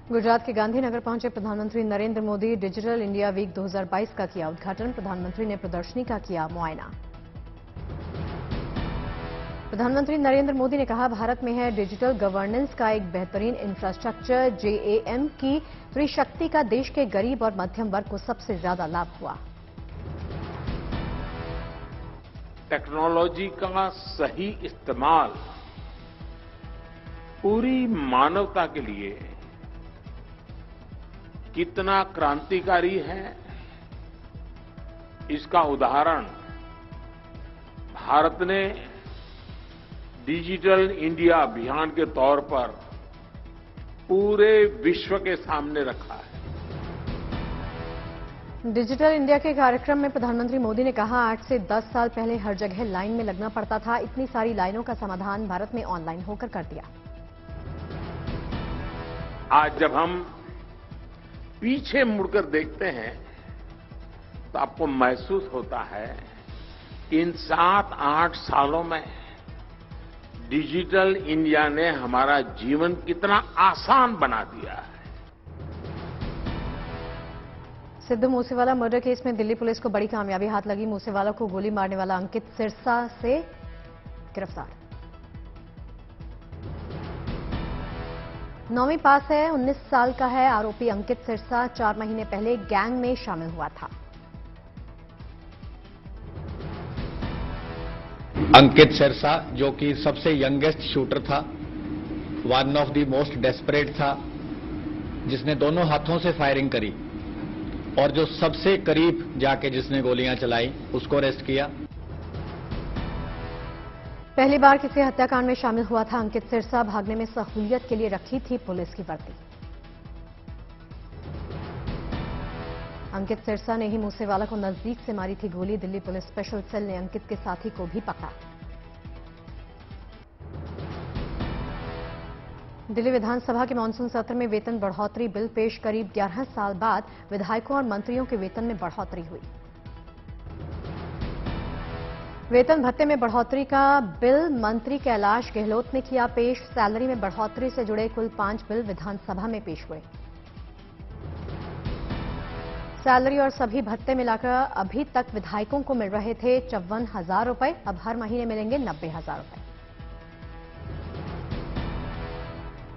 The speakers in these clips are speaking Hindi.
गुजरात के गांधीनगर पहुंचे प्रधानमंत्री Narendra Modi. Digital India week 2022 का किया उद्घाटन। प्रधानमंत्री ने प्रदर्शनी का किया मुआयना। प्रधानमंत्री नरेंद्र मोदी ने कहा, भारत में है डिजिटल गवर्नेंस का एक बेहतरीन इंफ्रास्ट्रक्चर। जेएएम की त्रिशक्ति का देश के गरीब और मध्यम वर्ग को सबसे ज्यादा लाभ हुआ। टेक्नोलॉजी का सही इस्तेमाल पूरी मानवता के लिए कितना क्रांतिकारी है, इसका उदाहरण भारत ने डिजिटल इंडिया अभियान के तौर पर पूरे विश्व के सामने रखा है। डिजिटल इंडिया के कार्यक्रम में प्रधानमंत्री मोदी ने कहा, 8 से 10 साल पहले हर जगह लाइन में लगना पड़ता था। इतनी सारी लाइनों का समाधान भारत में ऑनलाइन होकर कर दिया। आज जब हम पीछे मुड़कर देखते हैं तो आपको महसूस होता है कि इन 7-8 सालों में डिजिटल इंडिया ने हमारा जीवन कितना आसान बना दिया है। सिद्धू मूसेवाला मर्डर केस में दिल्ली पुलिस को बड़ी कामयाबी हाथ लगी। मूसेवाला को गोली मारने वाला अंकित सिरसा से गिरफ्तार। 9वीं पास है, 19 साल का है आरोपी अंकित सिरसा। 4 महीने पहले गैंग में शामिल हुआ था। अंकित सिरसा, जो कि सबसे यंगेस्ट शूटर था, one of the most desperate था, जिसने दोनों हाथों से फायरिंग करी और जो सबसे करीब जाके जिसने गोलियां चलाई, उसको अरेस्ट किया। पहली बार किसी हत्याकांड में शामिल हुआ था अंकित सिरसा। भागने में सहूलियत के लिए रखी थी पुलिस की वर्दी। अंकित सिरसा ने ही मूसेवाला को नजदीक से मारी थी गोली। दिल्ली पुलिस स्पेशल सेल ने अंकित के साथी को भी पकड़ा। दिल्ली विधानसभा के मानसून सत्र में वेतन बढ़ोतरी बिल पेश। करीब 11 साल बाद विधायकों और मंत्रियों के वेतन में बढ़ोतरी हुई। वेतन भत्ते में बढ़ोतरी का बिल मंत्री कैलाश गहलोत ने किया पेश। सैलरी में बढ़ोतरी से जुड़े कुल 5 बिल विधानसभा में पेश हुए। सैलरी और सभी भत्ते मिलाकर अभी तक विधायकों को मिल रहे थे 54,000 रुपए। अब हर महीने मिलेंगे 90,000 रुपए।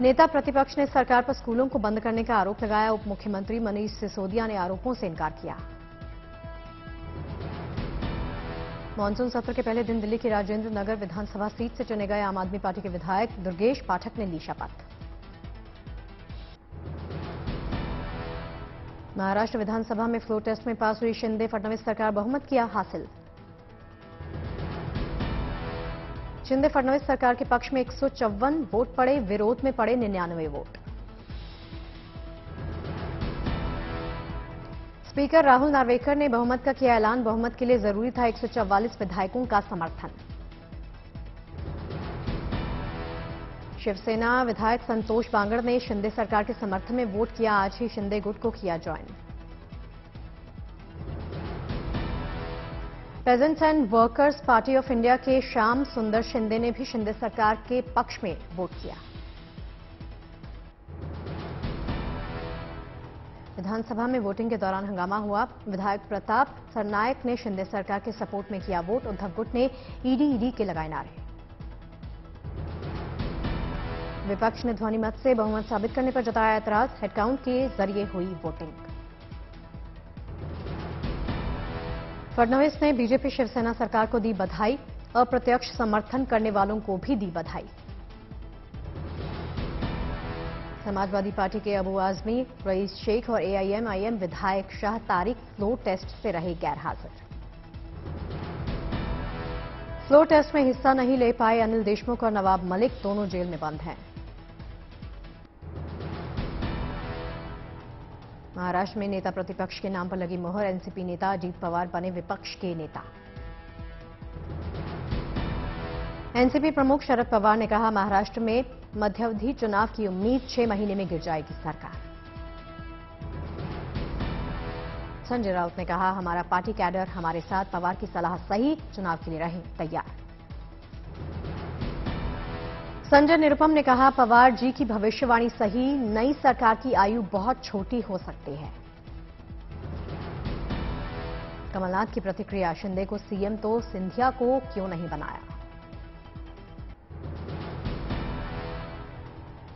नेता प्रतिपक्ष ने सरकार पर स्कूलों को बंद करने का आरोप लगाया। उप मुख्यमंत्री मनीष सिसोदिया ने आरोपों से इनकार किया। मानसून सत्र के पहले दिन दिल्ली की राजेंद्र नगर विधानसभा सीट से चुने गए आम आदमी पार्टी के विधायक दुर्गेश पाठक ने ली शपथ। महाराष्ट्र विधानसभा में फ्लोर टेस्ट में पास हुई शिंदे फडणवीस सरकार। बहुमत किया हासिल। शिंदे फडणवीस सरकार के पक्ष में 154 वोट पड़े, विरोध में पड़े 99 वोट। स्पीकर राहुल नार्वेकर ने बहुमत का किया ऐलान। बहुमत के लिए जरूरी था 144 विधायकों का समर्थन। शिवसेना विधायक संतोष बांगड़ ने शिंदे सरकार के समर्थन में वोट किया। आज ही शिंदे गुट को किया join. Pageants and workers party of India के श्याम सुंदर शिंदे ने भी शिंदे सरकार के पक्ष में वोट किया। विधानसभा में वोटिंग के दौरान हंगामा हुआ। विधायक प्रताप सरनायक ने शिंदे सरकार के सपोर्ट में किया वोट। उद्धव गुट ने ईडी के लगाए नारे। विपक्ष ने ध्वनि मत से बहुमत साबित करने पर जताया ऐतराज। हेडकाउंट के जरिए हुई वोटिंग। फडणवीस ने बीजेपी शिवसेना सरकार को दी बधाई। अप्रत्यक्ष समर्थन करने वालों को भी दी बधाई। समाजवादी पार्टी के अबू आजमी, रईस शेख और एआईएमआईएम विधायक शाह तारिक फ्लोर टेस्ट से रहे गैर हाजिर। फ्लोर टेस्ट में हिस्सा नहीं ले पाए अनिल देशमुख और नवाब मलिक, दोनों जेल में बंद हैं। महाराष्ट्र में नेता प्रतिपक्ष के नाम पर लगी मोहर। एनसीपी नेता अजीत पवार बने विपक्ष के नेता। एनसीपी प्रमुख शरद पवार ने कहा, महाराष्ट्र में मध्यावधि चुनाव की उम्मीद 6 महीने में गिर जाएगी सरकार। संजय राउत ने कहा, हमारा पार्टी कैडर हमारे साथ, पवार की सलाह सही, चुनाव के लिए रहे तैयार। संजय निरुपम ने कहा, पवार जी की भविष्यवाणी सही, नई सरकार की आयु बहुत छोटी हो सकती है। कमलनाथ की प्रतिक्रिया, शिंदे को सीएम तो सिंधिया को क्यों नहीं बनाया।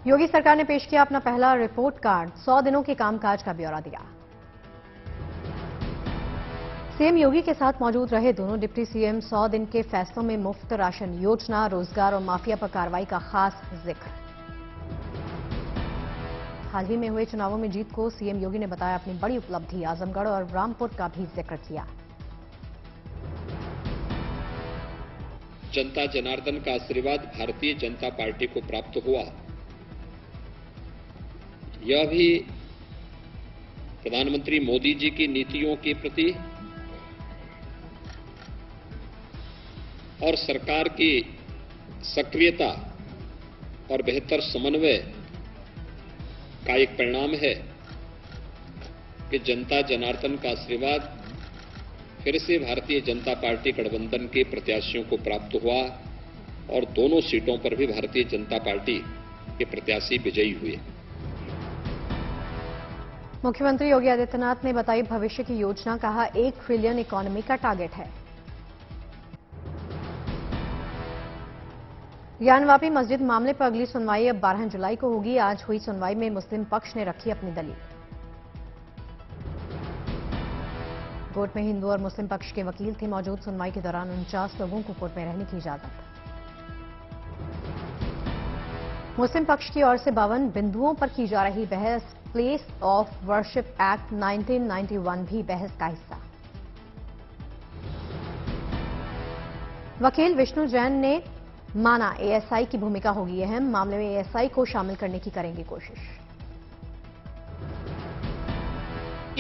योगी सरकार ने पेश किया अपना पहला रिपोर्ट कार्ड, 100 दिनों के कामकाज का ब्यौरा दिया। सीएम योगी के साथ मौजूद रहे दोनों डिप्टी सीएम, 100 दिन के फैसलों में मुफ्त राशन योजना, रोजगार और माफिया पर कार्रवाई का खास जिक्र। हाल ही में हुए चुनावों में जीत को सीएम योगी ने बताया अपनी बड़ी उपलब्धि, आजमगढ़ और रामपुर का भी जिक्र किया। जनता जनार्दन का आशीर्वाद भारतीय जनता पार्टी को प्राप्त हुआ, यह भी प्रधानमंत्री मोदी जी की नीतियों के प्रति और सरकार की सक्रियता और बेहतर समन्वय का एक परिणाम है कि जनता जनार्दन का आशीर्वाद फिर से भारतीय जनता पार्टी गठबंधन के प्रत्याशियों को प्राप्त हुआ और दोनों सीटों पर भी भारतीय जनता पार्टी के प्रत्याशी विजयी हुए। मुख्यमंत्री योगी आदित्यनाथ ने बताई भविष्य की योजना, कहा 1 ट्रिलियन इकोनॉमी का टारगेट है। ज्ञानवापी मस्जिद मामले पर अगली सुनवाई अब 12 जुलाई को होगी। आज हुई सुनवाई में मुस्लिम पक्ष ने रखी अपनी दलील। कोर्ट में हिंदू और मुस्लिम पक्ष के वकील थे मौजूद। सुनवाई के दौरान 49 लोगों को कोर्ट में रहने की इजाजत। मुस्लिम पक्ष की ओर से 52 बिंदुओं पर की जा रही बहस। प्लेस ऑफ वर्शिप एक्ट 1991 भी बहस का हिस्सा। वकील विष्णु जैन ने माना एएसआई की भूमिका होगी अहम, मामले में एएसआई को शामिल करने की करेंगे कोशिश।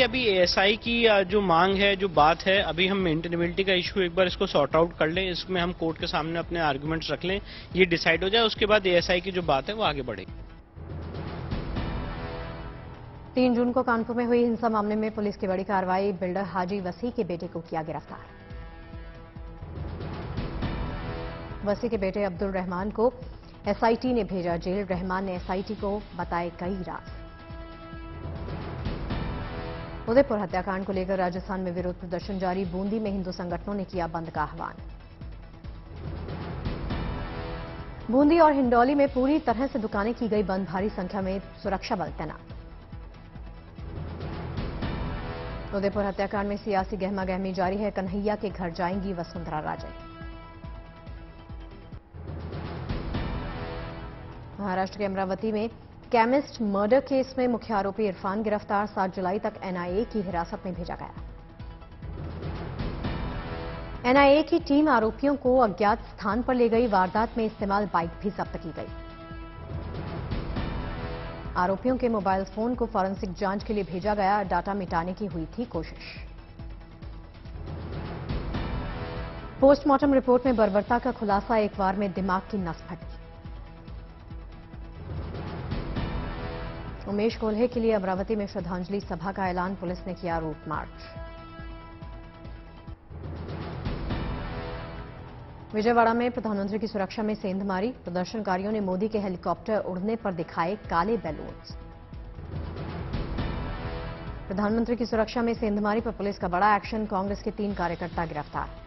अभी एएसआई की जो मांग है, जो बात है, अभी हम मेंटेनेबिलिटी का इशू एक बार इसको सॉर्ट आउट कर लें, इसमें हम कोर्ट के सामने अपने आर्गुमेंट्स रख लें, ये डिसाइड हो जाए, उसके बाद एएसआई की जो बात है वो आगे बढ़ेगी। 3 जून को कानपुर में हुई हिंसा मामले में पुलिस की बड़ी कार्रवाई। बिल्डर हाजी वसी के बेटे को किया गिरफ्तार। वसी के बेटे अब्दुल रहमान को एसआईटी ने भेजा जेल। रहमान ने एसआईटी को बताए कई राज। उदयपुर हत्याकांड को लेकर राजस्थान में विरोध प्रदर्शन जारी। बूंदी में हिंदू संगठनों ने किया बंद का आह्वान। बूंदी और हिंडौली में पूरी तरह से दुकानें की गई बंद। भारी संख्या में सुरक्षा बल तैनात। उदयपुर हत्याकांड में सियासी गहमागहमी जारी है। कन्हैया के घर जाएंगी वसुंधरा राजे। महाराष्ट्र के अमरावती में केमिस्ट मर्डर केस में मुख्य आरोपी इरफान गिरफ्तार। 7 जुलाई तक एनआईए की हिरासत में भेजा गया। एनआईए की टीम आरोपियों को अज्ञात स्थान पर ले गई। वारदात में इस्तेमाल बाइक भी जब्त की गई। आरोपियों के मोबाइल फोन को फॉरेंसिक जांच के लिए भेजा गया। डाटा मिटाने की हुई थी कोशिश। पोस्टमार्टम रिपोर्ट में बर्बरता का खुलासा। एक बार में दिमाग की नस फटी। उमेश कोल्हे के लिए अमरावती में श्रद्धांजलि सभा का ऐलान। पुलिस ने किया रूट मार्च। विजयवाड़ा में प्रधानमंत्री की सुरक्षा में सेंधमारी। प्रदर्शनकारियों ने मोदी के हेलीकॉप्टर उड़ने पर दिखाए काले बैलून्स। प्रधानमंत्री की सुरक्षा में सेंधमारी पर पुलिस का बड़ा एक्शन। कांग्रेस के 3 कार्यकर्ता गिरफ्तार।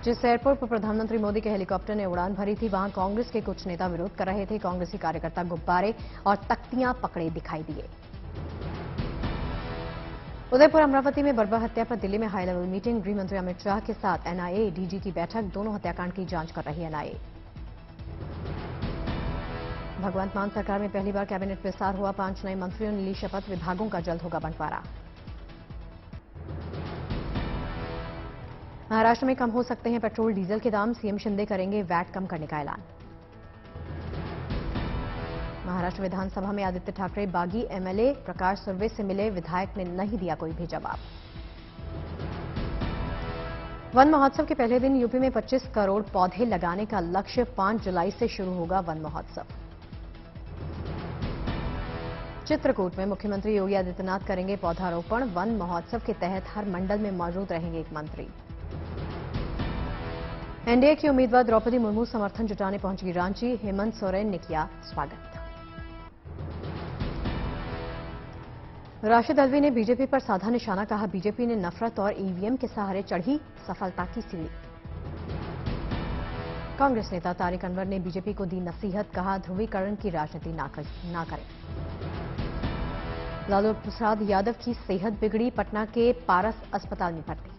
जिस एयरपोर्ट पर प्रधानमंत्री मोदी के हेलीकॉप्टर ने उड़ान भरी थी, वहां कांग्रेस के कुछ नेता विरोध कर रहे थे। कांग्रेसी कार्यकर्ता गुब्बारे और तख्तियां पकड़े दिखाई दिए। उदयपुर अमरावती में बर्बर हत्या पर दिल्ली में हाई लेवल मीटिंग। गृह मंत्री अमित शाह के साथ एनआईए डीजी की बैठक। दोनों हत्याकांड की जांच कर रही एनआईए। भगवंत मान सरकार में पहली बार कैबिनेट विस्तार हुआ। 5 नए मंत्रियों ने ली शपथ। विभागों का जल्द होगा बंटवारा। महाराष्ट्र में कम हो सकते हैं पेट्रोल डीजल के दाम। सीएम शिंदे करेंगे वैट कम करने का ऐलान। महाराष्ट्र विधानसभा में आदित्य ठाकरे बागी। एमएलए प्रकाश सुर्वे से मिले। विधायक ने नहीं दिया कोई भी जवाब। वन महोत्सव के पहले दिन यूपी में 25 करोड़ पौधे लगाने का लक्ष्य। 5 जुलाई से शुरू होगा वन महोत्सव। चित्रकूट में मुख्यमंत्री योगी आदित्यनाथ करेंगे पौधारोपण। वन महोत्सव के तहत हर मंडल में मौजूद रहेंगे एक मंत्री। एनडीए की उम्मीदवार द्रौपदी मुर्मू समर्थन जुटाने पहुंची रांची। हेमंत सोरेन ने किया स्वागत। राशिद अल्वी ने बीजेपी पर साधा निशाना। कहा, बीजेपी ने नफरत और ईवीएम के सहारे चढ़ी सफलता की सीढ़ी। कांग्रेस नेता तारिक अनवर ने बीजेपी को दी नसीहत। कहा, ध्रुवीकरण की राजनीति ना करें। लालू प्रसाद यादव की सेहत बिगड़ी। पटना के पारस अस्पताल में भर्ती।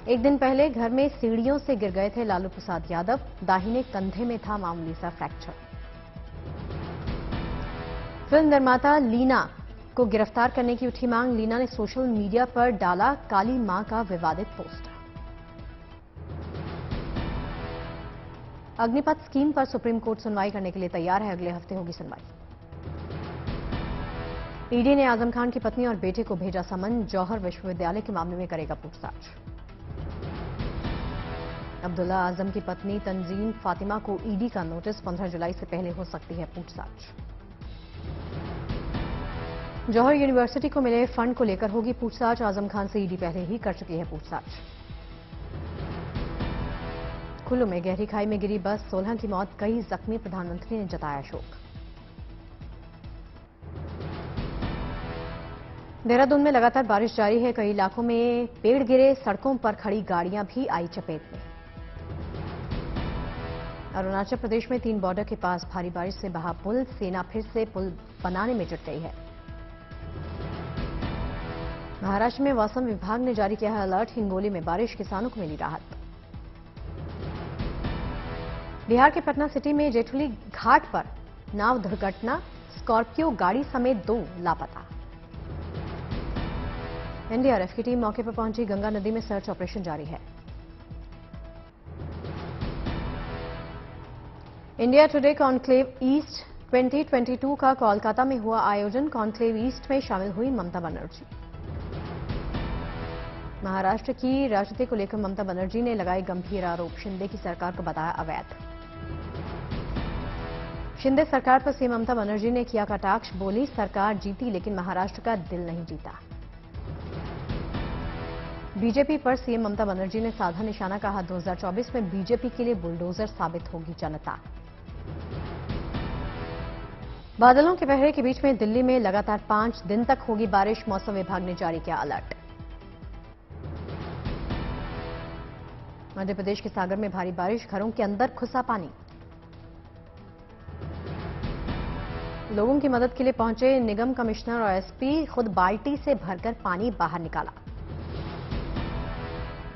एक दिन पहले घर में सीढ़ियों से गिर गए थे लालू प्रसाद यादव। दाहिने कंधे में था मामूली सा फ्रैक्चर। फिल्म निर्माता लीना को गिरफ्तार करने की उठी मांग। लीना ने सोशल मीडिया पर डाला काली मां का विवादित पोस्टर। अग्निपथ स्कीम पर सुप्रीम कोर्ट सुनवाई करने के लिए तैयार है। अगले हफ्ते होगी सुनवाई। ईडी ने आजम खान की पत्नी और बेटे को भेजा समन। जौहर विश्वविद्यालय के मामले में करेगा पूछताछ। अब्दुल्ला आजम की पत्नी तंजीम फातिमा को ईडी का नोटिस। 15 जुलाई से पहले हो सकती है पूछताछ। जौहर यूनिवर्सिटी को मिले फंड को लेकर होगी पूछताछ। आजम खान से ईडी पहले ही कर चुकी है पूछताछ। कुल्लू में गहरी खाई में गिरी बस। 16 की मौत, कई जख्मी। प्रधानमंत्री ने जताया शोक। देहरादून में लगातार बारिश जारी है। कई इलाकों में पेड़ गिरे। सड़कों पर खड़ी गाड़ियां भी आई चपेट में। अरुणाचल प्रदेश में 3 बॉर्डर के पास भारी बारिश से बहा पुल। सेना फिर से पुल बनाने में जुट गई है। महाराष्ट्र में मौसम विभाग ने जारी किया है अलर्ट। हिंगोली में बारिश, किसानों को मिली राहत। बिहार के पटना सिटी में जेठुली घाट पर नाव दुर्घटना। स्कॉर्पियो गाड़ी समेत 2 लापता। एनडीआरएफ की टीम मौके पर पहुंची। गंगा नदी में सर्च ऑपरेशन जारी है। इंडिया टुडे कॉन्क्लेव ईस्ट 2022 का कोलकाता में हुआ आयोजन। कॉन्क्लेव ईस्ट में शामिल हुई ममता बनर्जी। महाराष्ट्र की राजनीति को लेकर ममता बनर्जी ने लगाए गंभीर आरोप। शिंदे की सरकार को बताया अवैध। शिंदे सरकार पर सीएम ममता बनर्जी ने किया कटाक्ष। बोली, सरकार जीती लेकिन महाराष्ट्र का दिल नहीं जीता। बीजेपी पर सीएम ममता बनर्जी ने साधा निशाना। कहा, 2024 में बीजेपी के लिए बुलडोजर साबित होगी जनता। बादलों के पहरे के बीच में दिल्ली में लगातार 5 दिन तक होगी बारिश। मौसम विभाग ने जारी किया अलर्ट। मध्य प्रदेश के सागर में भारी बारिश। घरों के अंदर घुसा पानी। लोगों की मदद के लिए पहुंचे निगम कमिश्नर और एसपी। खुद बाल्टी से भरकर पानी बाहर निकाला।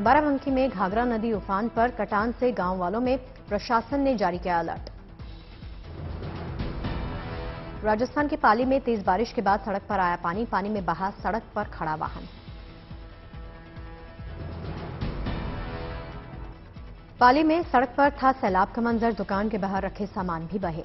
बाराबंकी में घाघरा नदी उफान पर। कटान से गांव वालों में प्रशासन ने जारी किया अलर्ट। राजस्थान के पाली में तेज बारिश के बाद सड़क पर आया पानी। पानी में बहा सड़क पर खड़ा वाहन। पाली में सड़क पर था सैलाब का मंजर। दुकान के बाहर रखे सामान भी बहे।